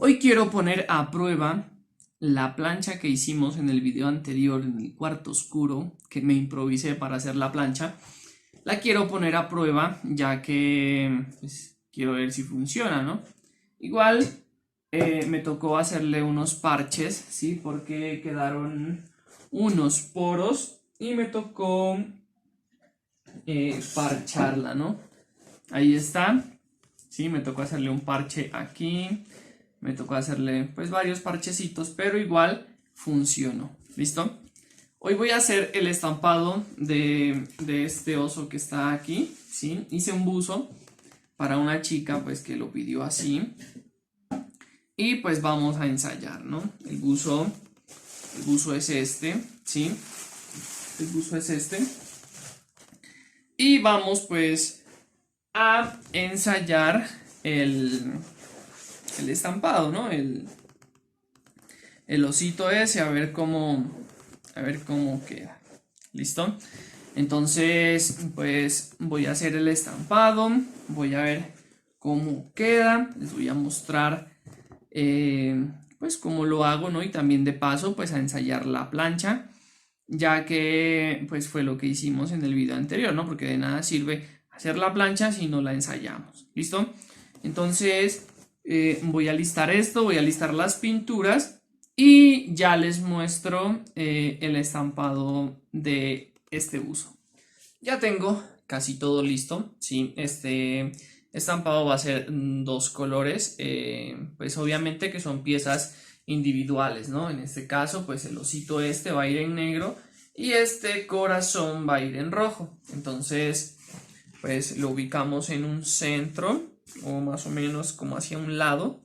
Hoy quiero poner a prueba la plancha que hicimos en el video anterior, en el cuarto oscuro, que me improvisé para hacer la plancha. La quiero poner a prueba ya que pues, quiero ver si funciona, ¿no? Igual me tocó hacerle unos parches, ¿sí? Porque quedaron unos poros y me tocó parcharla, ¿no? Ahí está. Sí, me tocó hacerle un parche aquí. Me tocó hacerle pues varios parchecitos, pero igual funcionó. ¿Listo? Hoy voy a hacer el estampado de este oso que está aquí. ¿Sí? Hice un buzo para una chica pues que lo pidió así. Y pues vamos a ensayar, ¿no? El buzo es este, ¿sí? El buzo es este. Y vamos pues a ensayar el estampado, ¿no? El osito ese, a ver cómo queda. ¿Listo? Entonces, pues voy a hacer el estampado, voy a ver cómo queda, les voy a mostrar pues cómo lo hago, ¿no? Y también de paso, pues a ensayar la plancha, ya que pues fue lo que hicimos en el video anterior, ¿no? Porque de nada sirve hacer la plancha si no la ensayamos. ¿Listo? Entonces, voy a listar esto, voy a listar las pinturas y ya les muestro el estampado de este buzo. Ya tengo casi todo listo, ¿sí? Este estampado va a ser dos colores, pues obviamente que son piezas individuales, ¿no? En este caso, pues el osito este va a ir en negro y este corazón va a ir en rojo. Entonces, pues lo ubicamos en un centro o más o menos como hacia un lado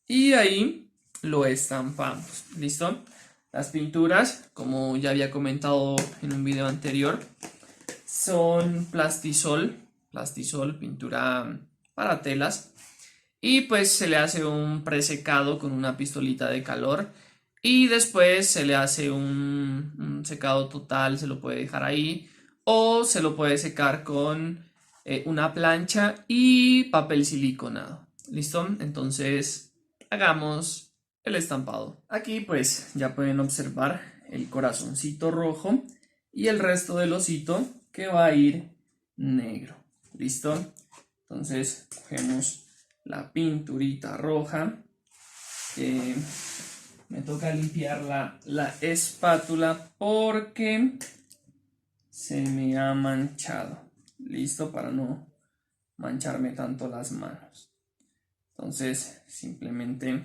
y ahí lo estampamos. ¿Listo? Las pinturas, como ya había comentado en un video anterior, son plastisol, pintura para telas, y pues se le hace un presecado con una pistolita de calor y después se le hace un secado total, se lo puede dejar ahí o se lo puede secar con una plancha y papel siliconado. ¿Listo? Entonces hagamos el estampado. Aquí pues ya pueden observar el corazoncito rojo y el resto del osito que va a ir negro. ¿Listo? Entonces cogemos la pinturita roja. Me toca limpiar la espátula porque se me ha manchado. Listo, para no mancharme tanto las manos. Entonces simplemente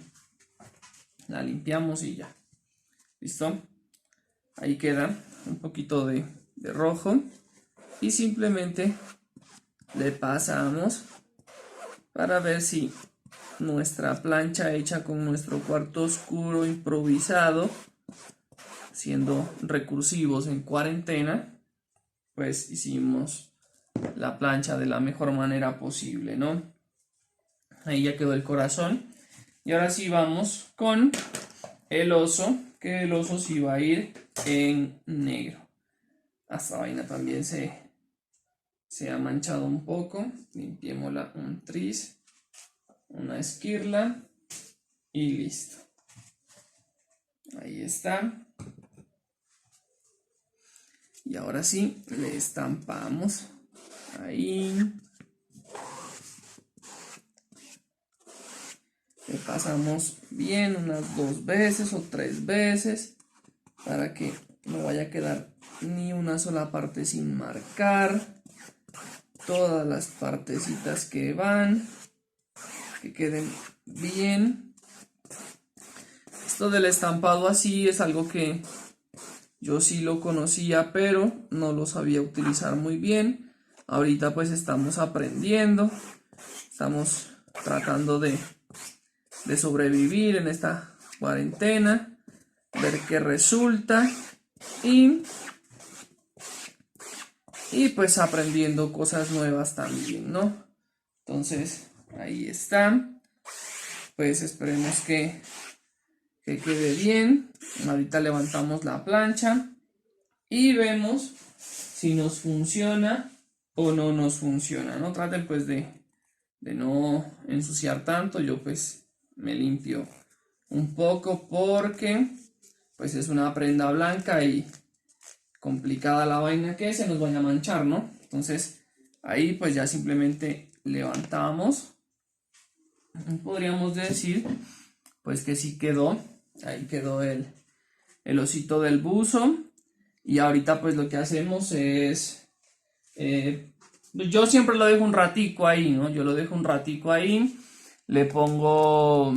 la limpiamos y ya. ¿Listo? Ahí queda un poquito de rojo y simplemente le pasamos para ver si nuestra plancha hecha con nuestro cuarto oscuro improvisado, siendo recursivos en cuarentena, pues hicimos la plancha de la mejor manera posible, ¿no? Ahí ya quedó el corazón. Y ahora sí vamos con el oso, que el oso sí va a ir en negro. Esta vaina también se ha manchado un poco. Limpiémosla un tris, una esquirla y listo. Ahí está. Y ahora sí, le estampamos ahí. Le pasamos bien unas 2 veces o 3 veces para que no vaya a quedar ni una sola parte sin marcar. Todas las partecitas que van, que queden bien. Esto del estampado así es algo que yo sí lo conocía, pero no lo sabía utilizar muy bien. Ahorita pues estamos aprendiendo, estamos tratando de sobrevivir en esta cuarentena, ver qué resulta y pues aprendiendo cosas nuevas también, ¿no? Entonces ahí está, pues esperemos que quede bien. Ahorita levantamos la plancha y vemos si nos funciona o no nos funciona, ¿no? Traten pues de no ensuciar tanto. Yo pues me limpio un poco porque pues es una prenda blanca y complicada la vaina que se nos vaya a manchar, ¿no? Entonces ahí pues ya simplemente levantamos. Podríamos decir pues que sí quedó, ahí quedó el osito del buzo. Y ahorita pues lo que hacemos es, yo siempre lo dejo un ratico ahí, ¿no? Yo lo dejo un ratico ahí, le pongo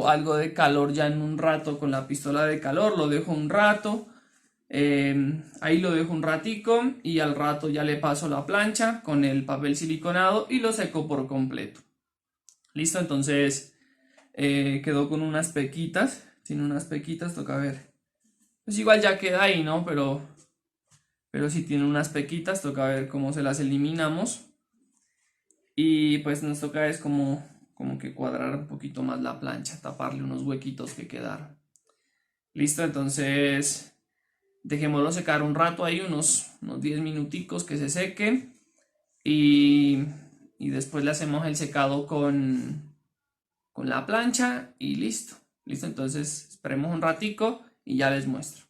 algo de calor ya en un rato con la pistola de calor, lo dejo un rato, ahí lo dejo un ratico y al rato ya le paso la plancha con el papel siliconado y lo seco por completo. Listo, entonces quedó con unas pequitas, tiene unas pequitas, toca ver. Pues igual ya queda ahí, ¿no? Pero si tiene unas pequitas, toca ver cómo se las eliminamos. Y pues nos toca es como que cuadrar un poquito más la plancha, taparle unos huequitos que quedaron. Listo, entonces dejémoslo secar un rato ahí, unos 10 minuticos que se seque. Y después le hacemos el secado con la plancha y listo. Listo, entonces esperemos un ratico y ya les muestro.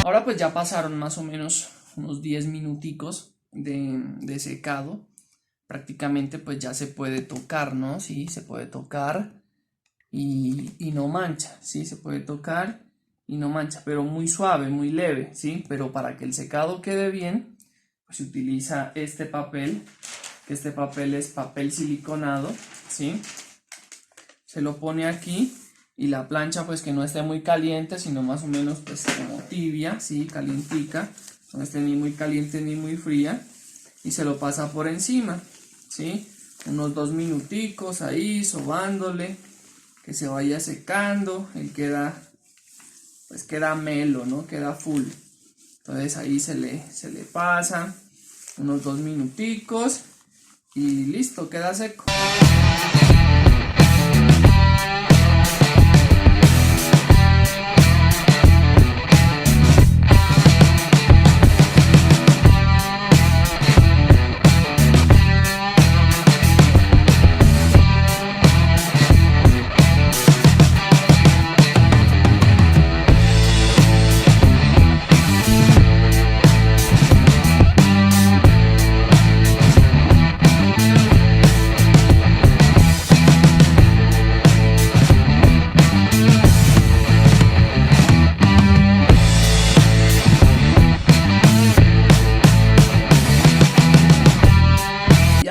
Ahora pues ya pasaron más o menos unos 10 minuticos de secado. Prácticamente pues ya se puede tocar, ¿no? Sí, se puede tocar y no mancha, ¿sí? Se puede tocar y no mancha, pero muy suave, muy leve, ¿sí? Pero para que el secado quede bien, pues se utiliza este papel, que este papel es papel siliconado, ¿sí? Se lo pone aquí y la plancha pues que no esté muy caliente, sino más o menos pues como tibia, ¿sí? Calientica, no esté ni muy caliente ni muy fría, y se lo pasa por encima, ¿sí? Unos 2 minuticos ahí sobándole, que se vaya secando, y queda melo, ¿no? Queda full. Entonces ahí se le pasa unos 2 minuticos y listo, queda seco.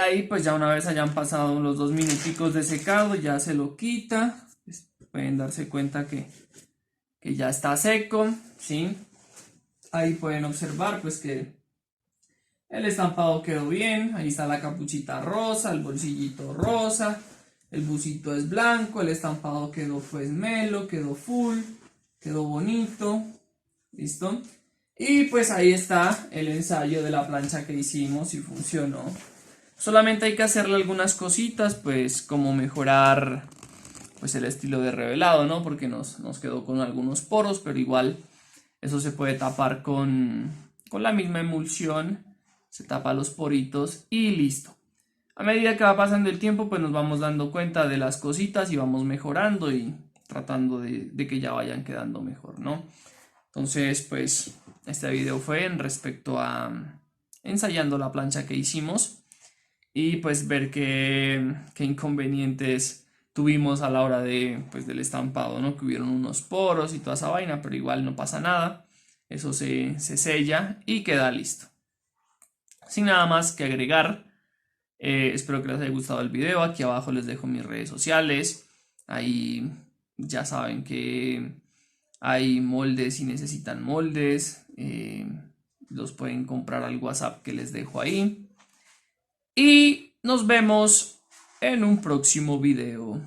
Ahí pues ya una vez hayan pasado los 2 minuticos de secado ya se lo quita, pueden darse cuenta que ya está seco, ¿sí? Ahí pueden observar pues que el estampado quedó bien, ahí está la capuchita rosa, el bolsillito rosa, el busito es blanco, el estampado quedó pues melo, quedó full, quedó bonito, ¿listo? Y pues ahí está el ensayo de la plancha que hicimos y funcionó. Solamente hay que hacerle algunas cositas, pues como mejorar pues el estilo de revelado, ¿no? Porque nos quedó con algunos poros, pero igual eso se puede tapar con la misma emulsión, se tapa los poritos y listo. A medida que va pasando el tiempo, pues nos vamos dando cuenta de las cositas y vamos mejorando y tratando de que ya vayan quedando mejor, ¿no? Entonces, pues este video fue en respecto a ensayando la plancha que hicimos. Y pues ver qué inconvenientes tuvimos a la hora de, pues, del estampado, ¿no? Que hubieron unos poros y toda esa vaina, pero igual no pasa nada. Eso se sella y queda listo. Sin nada más que agregar, espero que les haya gustado el video. Aquí abajo les dejo mis redes sociales. Ahí ya saben que hay moldes si necesitan moldes. Los pueden comprar al WhatsApp que les dejo ahí. Y nos vemos en un próximo video.